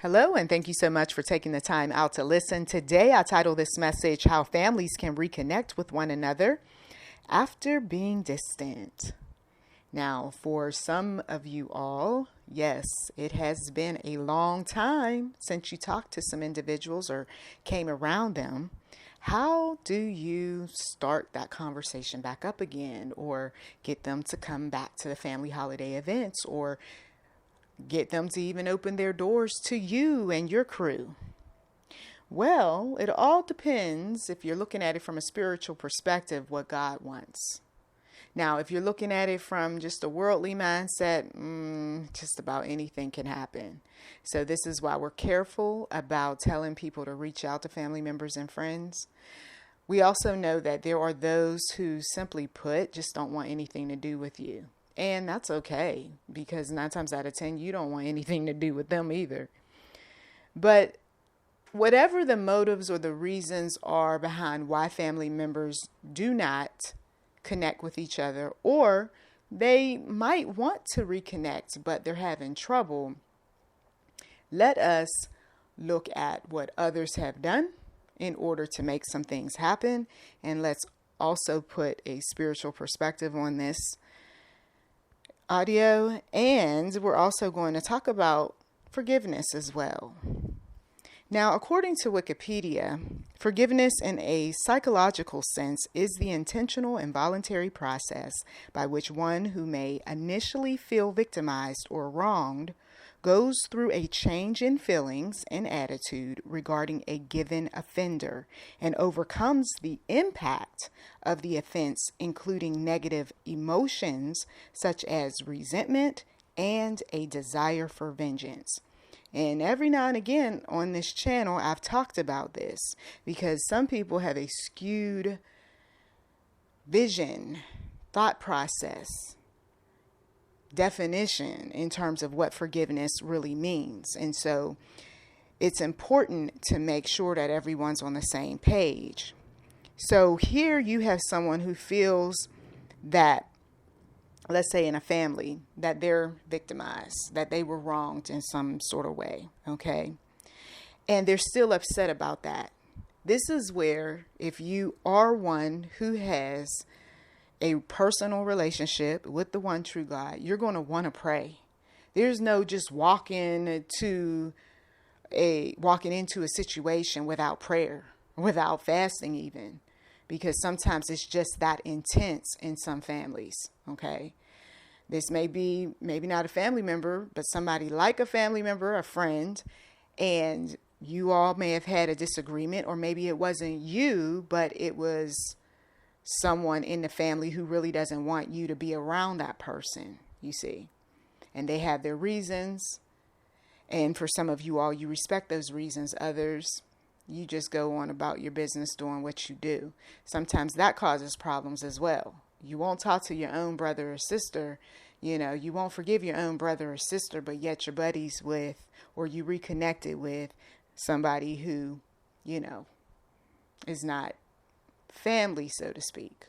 Hello, and thank you so much for taking the time out to listen. Today, I title this message, How Families Can Reconnect with One Another After Being Distant. Now, for some of you all, yes, it has been a long time since you talked to some individuals or came around them. How do you start that conversation back up again, or get them to come back to the family holiday events, or get them to even open their doors to you and your crew? Well, it all depends, if you're looking at it from a spiritual perspective, what God wants. Now, if you're looking at it from just a worldly mindset, just about anything can happen. So this is why we're careful about telling people to reach out to family members and friends. We also know that there are those who, simply put, just don't want anything to do with you. And that's okay, because 9 times out of 10, you don't want anything to do with them either. But whatever the motives or the reasons are behind why family members do not connect with each other, or they might want to reconnect, but they're having trouble, let us look at what others have done in order to make some things happen. And let's also put a spiritual perspective on this audio, and we're also going to talk about forgiveness as well. Now, according to Wikipedia, forgiveness in a psychological sense is the intentional and voluntary process by which one who may initially feel victimized or wronged goes through a change in feelings and attitude regarding a given offender and overcomes the impact of the offense, including negative emotions such as resentment and a desire for vengeance. And every now and again on this channel, I've talked about this because some people have a skewed vision, thought process, definition in terms of what forgiveness really means. And so it's important to make sure that everyone's on the same page. So here you have someone who feels that, let's say in a family, that they're victimized, that they were wronged in some sort of way, okay? And they're still upset about that. This is where, if you are one who has a personal relationship with the one true God, you're going to want to pray. There's no just walking into a situation without prayer, without fasting even, because sometimes it's just that intense in some families, okay? This may be maybe not a family member, but somebody like a family member, a friend, and you all may have had a disagreement, or maybe it wasn't you, but it was someone in the family who really doesn't want you to be around that person, you see. And they have their reasons. And for some of you all, you respect those reasons. Others, you just go on about your business doing what you do. Sometimes that causes problems as well. You won't talk to your own brother or sister. You won't forgive your own brother or sister, but yet you're buddies with, or you reconnected with somebody who, is not family, so to speak.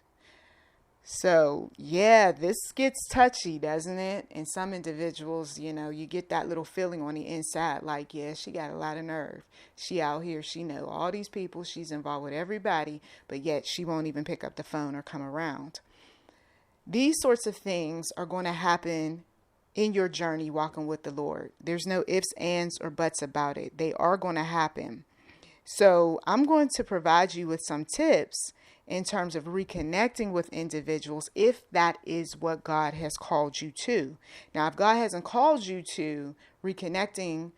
So yeah, this gets touchy, doesn't it? And some individuals, you get that little feeling on the inside, like, yeah, she got a lot of nerve. She out here, she know all these people, she's involved with everybody, but yet she won't even pick up the phone or come around. These sorts of things are going to happen in your journey walking with the Lord. There's no ifs, ands, or buts about it. They are going to happen. So I'm going to provide you with some tips in terms of reconnecting with individuals, if that is what God has called you to. Now, if God hasn't called you to reconnecting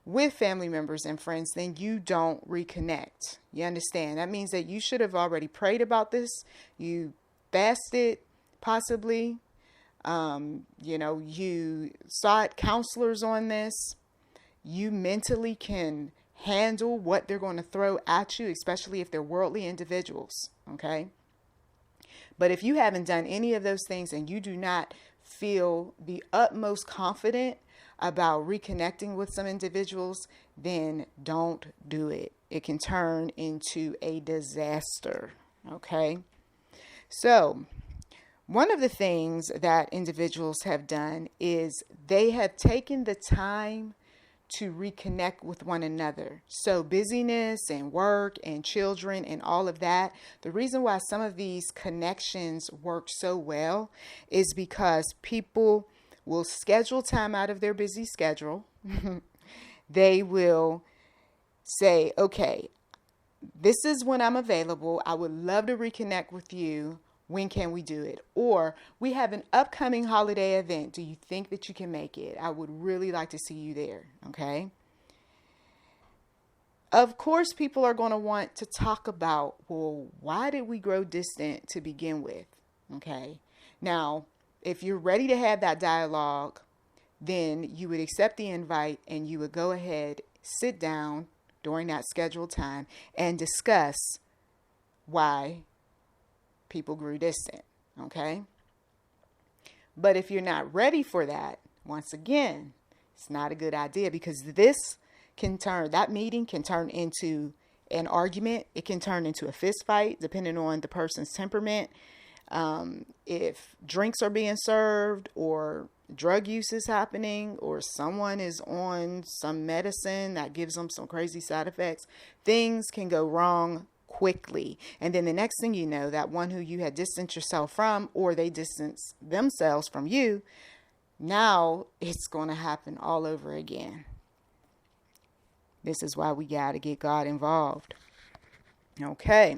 with family members and friends, then you don't reconnect. You understand? That means that you should have already prayed about this. You fasted, possibly. You sought counselors on this. You mentally can handle what they're going to throw at you, especially if they're worldly individuals, okay? But if you haven't done any of those things and you do not feel the utmost confident about reconnecting with some individuals, then don't do it. It can turn into a disaster, okay? So one of the things that individuals have done is they have taken the time to reconnect with one another. So busyness and work and children and all of that, the reason why some of these connections work so well is because people will schedule time out of their busy schedule. They will say, okay, this is when I'm available. I would love to reconnect with you. When can we do it? Or we have an upcoming holiday event. Do you think that you can make it? I would really like to see you there. Okay. Of course, people are going to want to talk about, well, why did we grow distant to begin with? Okay. Now, if you're ready to have that dialogue, then you would accept the invite and you would go ahead, sit down during that scheduled time and discuss why people grew distant. Okay. But if you're not ready for that, once again, it's not a good idea, because that meeting can turn into an argument. It can turn into a fist fight, depending on the person's temperament. If drinks are being served, or drug use is happening, or someone is on some medicine that gives them some crazy side effects, things can go wrong quickly. And then the next thing you know, that one who you had distanced yourself from, or they distance themselves from you, now it's going to happen all over again. This is why we got to get God involved. Okay.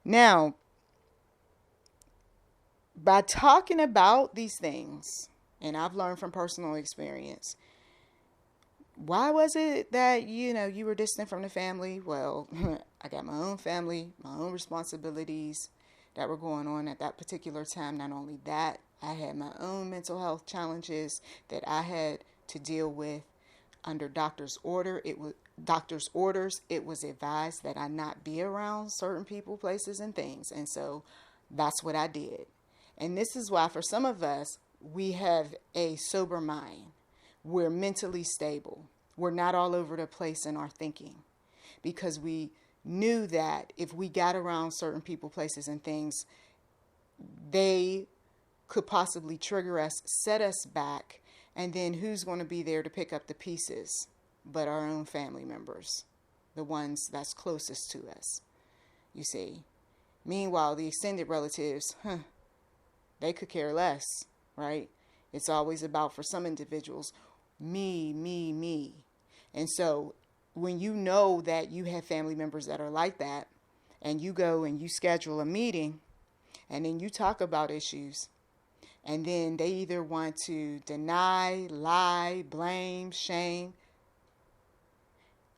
Now, by talking about these things, and I've learned from personal experience, why was it that, you were distant from the family? Well, I got my own family, my own responsibilities that were going on at that particular time. Not only that, I had my own mental health challenges that I had to deal with. Under doctor's orders, it was advised that I not be around certain people, places, and things. And so that's what I did. And this is why for some of us, we have a sober mind. We're mentally stable. We're not all over the place in our thinking, because we knew that if we got around certain people, places, and things, they could possibly trigger us, set us back, and then who's going to be there to pick up the pieces but our own family members, the ones that's closest to us, you see. Meanwhile, the extended relatives, they could care less, right? It's always about, for some individuals, me, me, me. And so when you know that you have family members that are like that, and you go and you schedule a meeting, and then you talk about issues, and then they either want to deny, lie, blame, shame,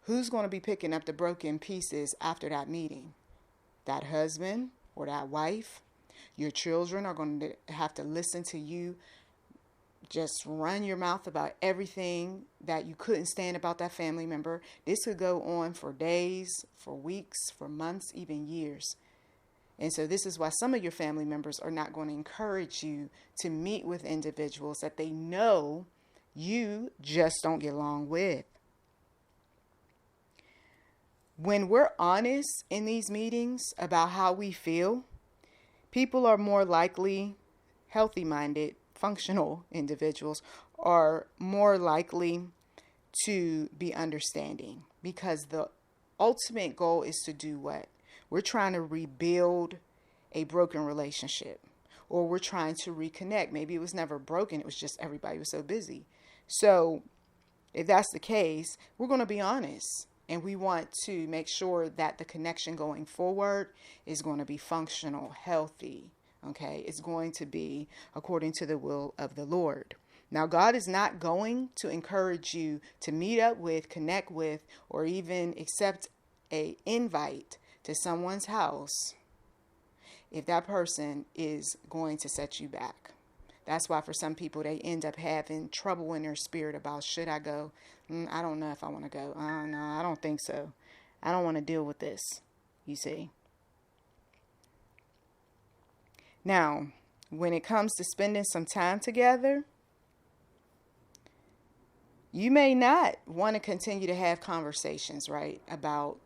who's going to be picking up the broken pieces after that meeting? That husband or that wife? Your children are going to have to listen to you just run your mouth about everything that you couldn't stand about that family member. This could go on for days, for weeks, for months, even years. And so this is why some of your family members are not going to encourage you to meet with individuals that they know you just don't get along with. When we're honest in these meetings about how we feel, people are more likely, healthy-minded, functional individuals are more likely to be understanding, because the ultimate goal is to do what? We're trying to rebuild a broken relationship, or we're trying to reconnect. Maybe it was never broken. It was just everybody was so busy. So if that's the case, we're going to be honest. And we want to make sure that the connection going forward is going to be functional, healthy. Okay, it's going to be according to the will of the Lord. Now, God is not going to encourage you to meet up with, connect with, or even accept an invite to someone's house if that person is going to set you back. That's why for some people, they end up having trouble in their spirit about, should I go? I don't know if I want to go. No, I don't think so. I don't want to deal with this, you see. Now, when it comes to spending some time together, you may not want to continue to have conversations, right, about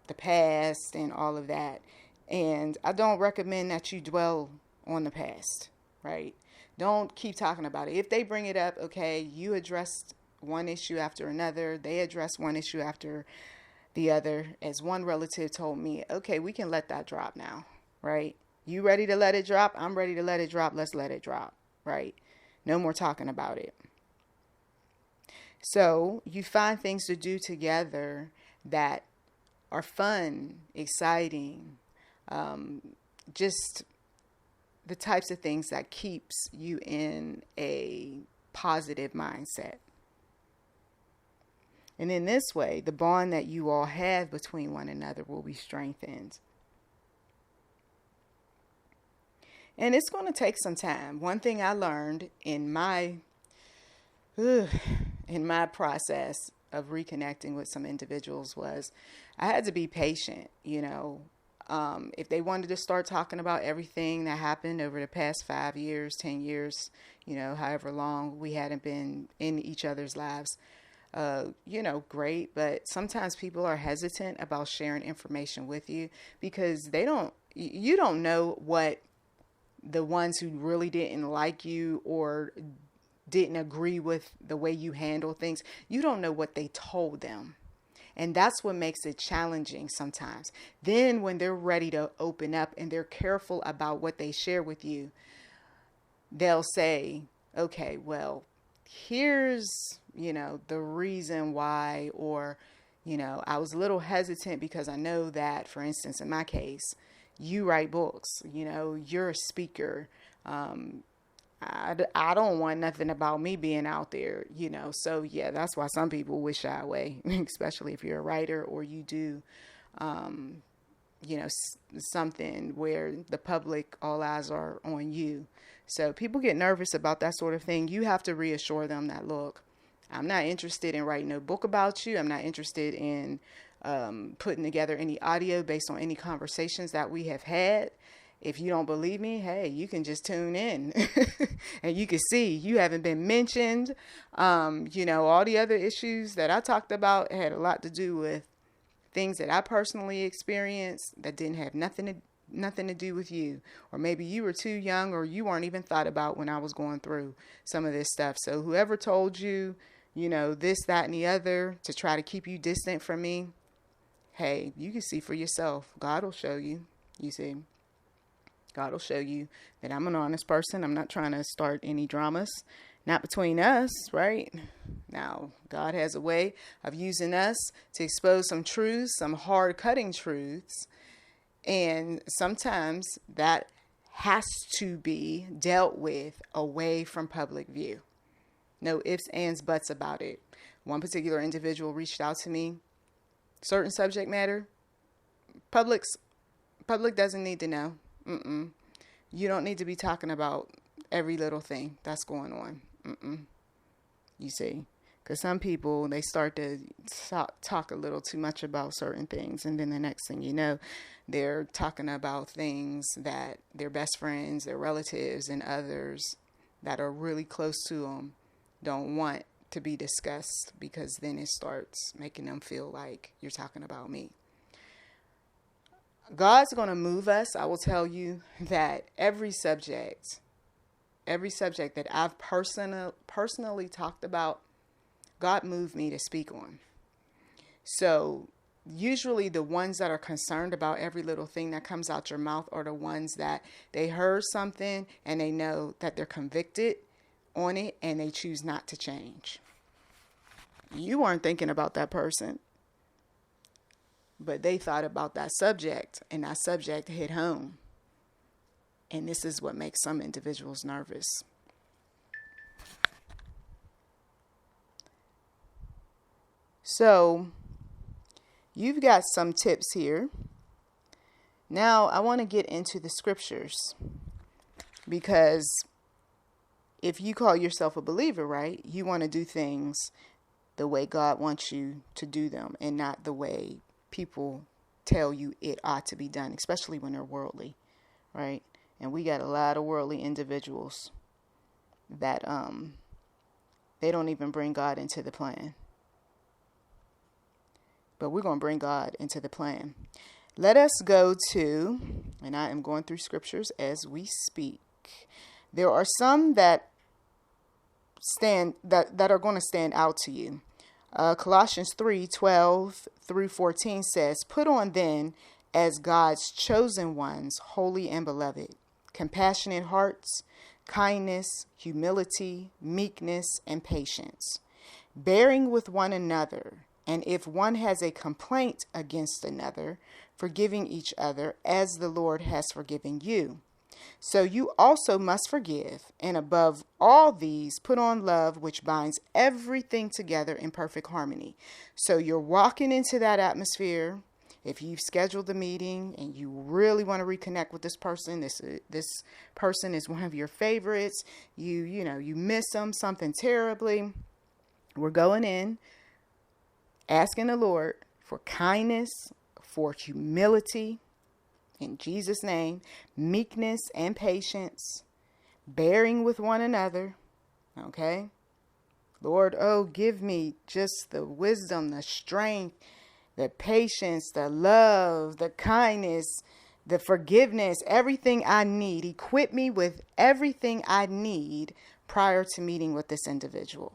the past and all of that. And I don't recommend that you dwell on the past, right? Don't keep talking about it. If they bring it up, okay, you addressed one issue after another. They address one issue after the other. As one relative told me, okay, we can let that drop now, right? You ready to let it drop? I'm ready to let it drop. Let's let it drop, right? No more talking about it. So you find things to do together that are fun, exciting, just the types of things that keeps you in a positive mindset. And in this way, the bond that you all have between one another will be strengthened. And it's going to take some time. One thing I learned in my process of reconnecting with some individuals was I had to be patient, if they wanted to start talking about everything that happened over the past 5 years, 10 years, however long we hadn't been in each other's lives, great. But sometimes people are hesitant about sharing information with you because you don't know what the ones who really didn't like you or didn't agree with the way you handle things, you don't know what they told them. And that's what makes it challenging sometimes. Then when they're ready to open up and they're careful about what they share with you, they'll say, okay, well, here's, the reason why, or, I was a little hesitant because I know that, for instance, in my case, you write books, you're a speaker. I don't want nothing about me being out there, So yeah, that's why some people would shy away, especially if you're a writer or you do, something where the public, all eyes are on you. So people get nervous about that sort of thing. You have to reassure them that, look, I'm not interested in writing a book about you. I'm not interested in putting together any audio based on any conversations that we have had. If you don't believe me, hey, you can just tune in and you can see you haven't been mentioned. All the other issues that I talked about had a lot to do with things that I personally experienced that didn't have nothing to do with you. Or maybe you were too young or you weren't even thought about when I was going through some of this stuff. So whoever told you, this, that, and the other to try to keep you distant from me, hey, you can see for yourself. God will show you, you see. God will show you that I'm an honest person. I'm not trying to start any dramas, not between us, right? Now, God has a way of using us to expose some truths, some hard cutting truths. And sometimes that has to be dealt with away from public view. No ifs, ands, buts about it. One particular individual reached out to me. Certain subject matter, public doesn't need to know. You don't need to be talking about every little thing that's going on. You see, because some people, they start to talk a little too much about certain things. And then the next thing you know, they're talking about things that their best friends, their relatives, and others that are really close to them don't want to be discussed, because then it starts making them feel like you're talking about me. God's going to move us. I will tell you that every subject that I've personally talked about, God moved me to speak on. So usually the ones that are concerned about every little thing that comes out your mouth are the ones that they heard something and they know that they're convicted on it and they choose not to change. You weren't thinking about that person, but they thought about that subject, and that subject hit home. And this is what makes some individuals nervous. So you've got some tips here. Now I want to get into the scriptures, because if you call yourself a believer, right, you want to do things the way God wants you to do them and not the way people tell you it ought to be done, especially when they're worldly, right? And we got a lot of worldly individuals that they don't even bring God into the plan. But we're going to bring God into the plan. Let us go to, and I am going through scriptures as we speak. There are some that that are going to stand out to you. Colossians 3:12-14 says, "Put on then as God's chosen ones, holy and beloved, compassionate hearts, kindness, humility, meekness, and patience, bearing with one another, and if one has a complaint against another, forgiving each other as the Lord has forgiven you. So you also must forgive, and above all these, put on love, which binds everything together in perfect harmony." So you're walking into that atmosphere. If you've scheduled the meeting and you really want to reconnect with this person, this person is one of your favorites. You miss them something terribly. We're going in, asking the Lord for kindness, for humility, in Jesus' name, meekness and patience, bearing with one another. Okay? Lord, give me just the wisdom, the strength, the patience, the love, the kindness, the forgiveness, everything I need. Equip me with everything I need prior to meeting with this individual.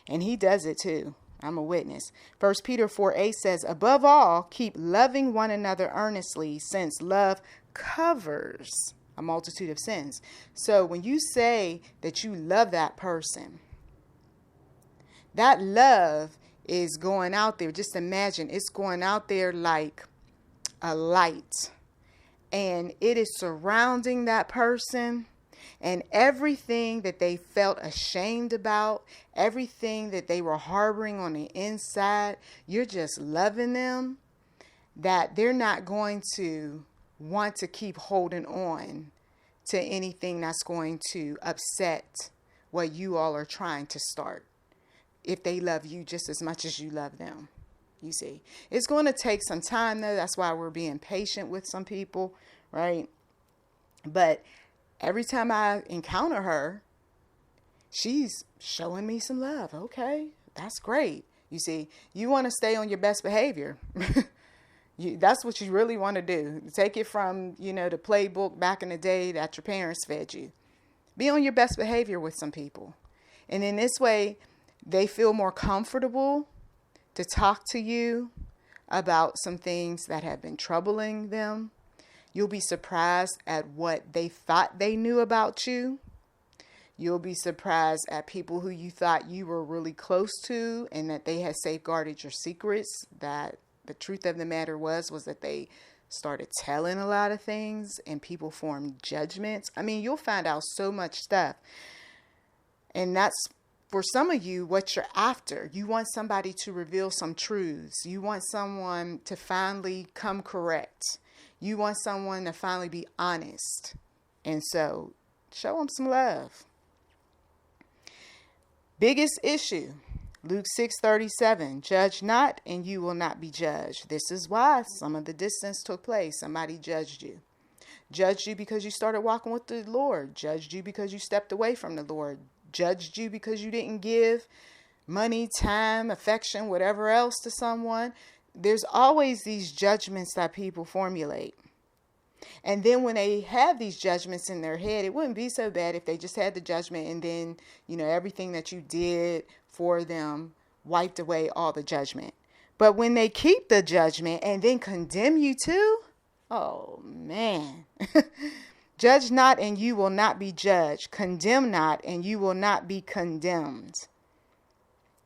And he does it too. I'm a witness. 1 Peter 4:8 says, "Above all, keep loving one another earnestly, since love covers a multitude of sins." So when you say that you love that person, that love is going out there. Just imagine it's going out there like a light, and it is surrounding that person. And everything that they felt ashamed about, everything that they were harboring on the inside, you're just loving them, that they're not going to want to keep holding on to anything that's going to upset what you all are trying to start, if they love you just as much as you love them. You see, it's going to take some time though. That's why we're being patient with some people, right? But every time I encounter her, she's showing me some love. Okay, that's great. You see, you want to stay on your best behavior. That's what you really want to do. Take it from, the playbook back in the day that your parents fed you. Be on your best behavior with some people. And in this way, they feel more comfortable to talk to you about some things that have been troubling them. You'll be surprised at what they thought they knew about you. You'll be surprised at people who you thought you were really close to and that they had safeguarded your secrets. That the truth of the matter was that they started telling a lot of things and people formed judgments. I mean, you'll find out so much stuff. And that's, for some of you, what you're after. You want somebody to reveal some truths. You want someone to finally come correct. You want someone to finally be honest. And so show them some love. Biggest issue, Luke 6:37, "Judge not, and you will not be judged." This is why some of the distance took place. Somebody judged you. Judged you because you started walking with the Lord. Judged you because you stepped away from the Lord. Judged you because you didn't give money, time, affection, whatever else to someone. There's always these judgments that people formulate. And then when they have these judgments in their head, it wouldn't be so bad if they just had the judgment and then, everything that you did for them wiped away all the judgment. But when they keep the judgment and then condemn you too, oh man. "Judge not, and you will not be judged. Condemn not, and you will not be condemned."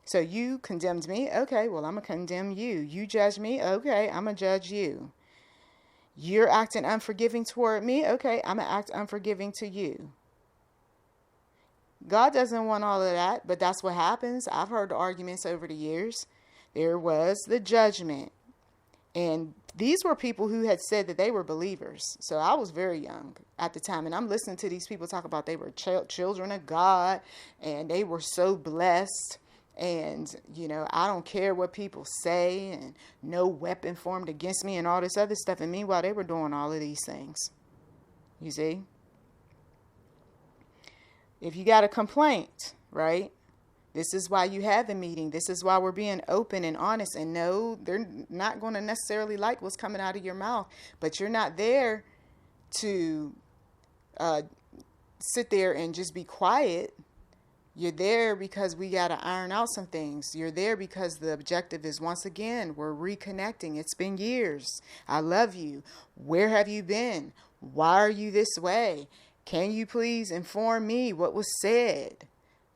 So you condemned me. Okay, well, I'm going to condemn you. You judge me. Okay, I'm going to judge you. You're acting unforgiving toward me. Okay, I'm going to act unforgiving to you. God doesn't want all of that, but that's what happens. I've heard arguments over the years. There was the judgment. And these were people who had said that they were believers. So I was very young at the time. And I'm listening to these people talk about they were children of God. And they were so blessed. And, I don't care what people say. And no weapon formed against me and all this other stuff. And meanwhile, they were doing all of these things. You see? If you got a complaint, right? This is why you have the meeting. This is why we're being open and honest. And no, they're not going to necessarily like what's coming out of your mouth. But you're not there to sit there and just be quiet. You're there because we got to iron out some things. You're there because the objective is, once again, we're reconnecting. It's been years. I love you. Where have you been? Why are you this way? Can you please inform me what was said?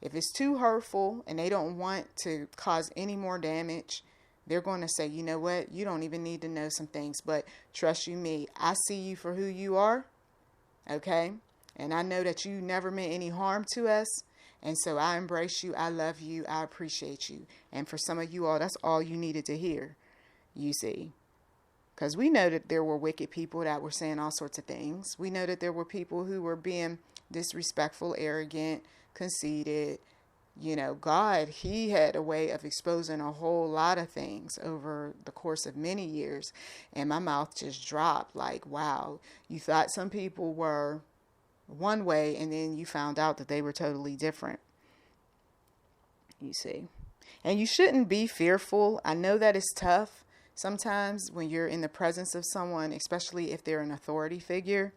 If it's too hurtful and they don't want to cause any more damage, they're going to say, you know what? You don't even need to know some things, but trust you me, I see you for who you are. Okay? And I know that you never meant any harm to us. And so I embrace you. I love you. I appreciate you. And for some of you all, that's all you needed to hear, you see. Because we know that there were wicked people that were saying all sorts of things. We know that there were people who were being disrespectful, arrogant, conceited. You know, God, he had a way of exposing a whole lot of things over the course of many years. And my mouth just dropped like, wow, you thought some people were one way and then you found out that they were totally different, you see. And you shouldn't be fearful. I know that it's tough sometimes when you're in the presence of someone, especially if they're an authority figure.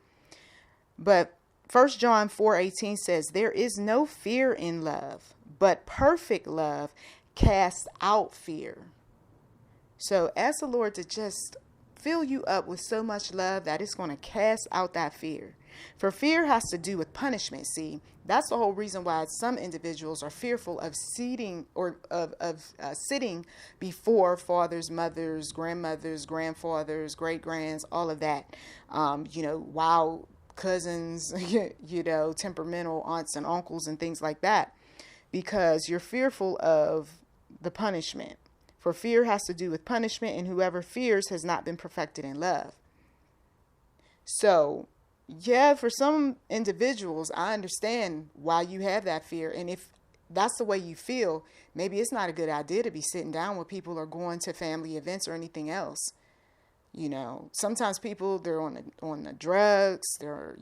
But 1 John 4:18 says, there is no fear in love, but perfect love casts out fear. So ask the Lord to just fill you up with so much love that it's going to cast out that fear. For fear has to do with punishment. See, that's the whole reason why some individuals are fearful of sitting sitting before fathers, mothers, grandmothers, grandfathers, great grands, all of that. Wild cousins, temperamental aunts and uncles and things like that, because you're fearful of the punishment. For fear has to do with punishment, and whoever fears has not been perfected in love. So, yeah, for some individuals, I understand why you have that fear. And if that's the way you feel, maybe it's not a good idea to be sitting down with people or going to family events or anything else. Sometimes people, they're on the drugs, they're,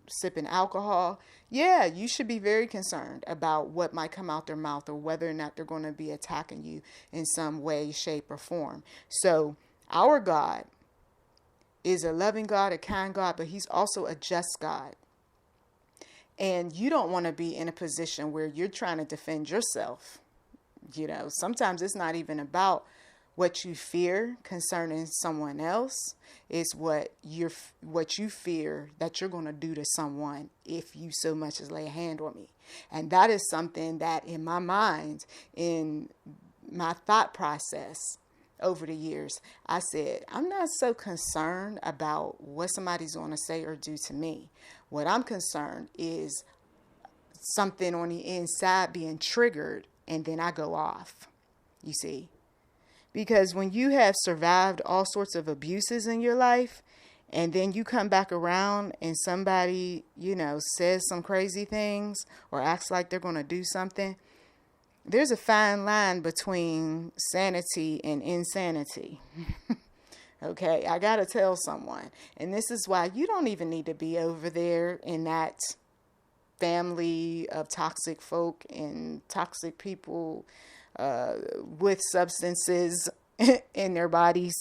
sipping alcohol. Yeah, you should be very concerned about what might come out their mouth or whether or not they're going to be attacking you in some way, shape, or form. So our God is a loving God, a kind God, but he's also a just God. And you don't want to be in a position where you're trying to defend yourself. Sometimes it's not even about what you fear concerning someone else. It's what you fear that you're going to do to someone if you so much as lay a hand on me. And that is something that in my mind, in my thought process over the years, I said, I'm not so concerned about what somebody's going to say or do to me. What I'm concerned is something on the inside being triggered and then I go off, you see. Because when you have survived all sorts of abuses in your life, and then you come back around and somebody, says some crazy things or acts like they're going to do something, there's a fine line between sanity and insanity. Okay, I got to tell someone. And this is why you don't even need to be over there in that family of toxic folk and toxic people with substances in their bodies.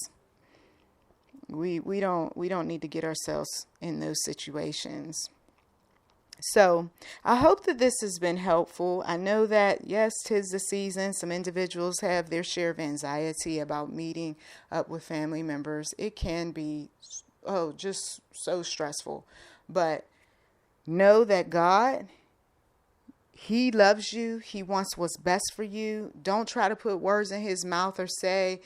We don't need to get ourselves in those situations. So I hope that this has been helpful. I know that, yes, 'tis the season. Some individuals have their share of anxiety about meeting up with family members. It can be, just so stressful. But know that God, he loves you. He wants what's best for you. Don't try to put words in his mouth or say,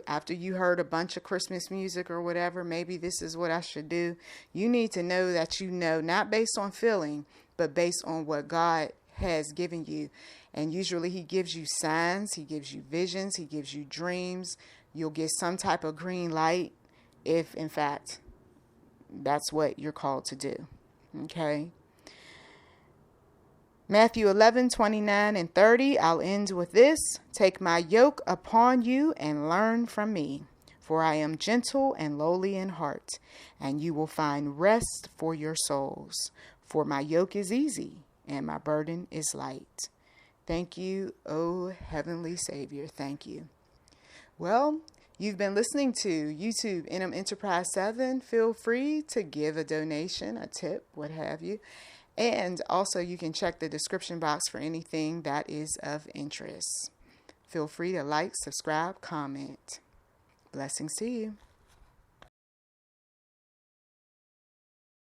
after you heard a bunch of Christmas music or whatever, maybe this is what I should do. You need to know that not based on feeling, but based on what God has given you. And usually he gives you signs, he gives you visions, he gives you dreams. You'll get some type of green light if, in fact, that's what you're called to do. Okay? Matthew 11:29-30, I'll end with this. Take my yoke upon you and learn from me, for I am gentle and lowly in heart, and you will find rest for your souls. For my yoke is easy and my burden is light. Thank you, oh Heavenly Savior. Thank you. Well, you've been listening to YouTube NM Enterprise 7. Feel free to give a donation, a tip, what have you. And also you can check the description box for anything that is of interest. Feel free to like, subscribe, comment. Blessings to you.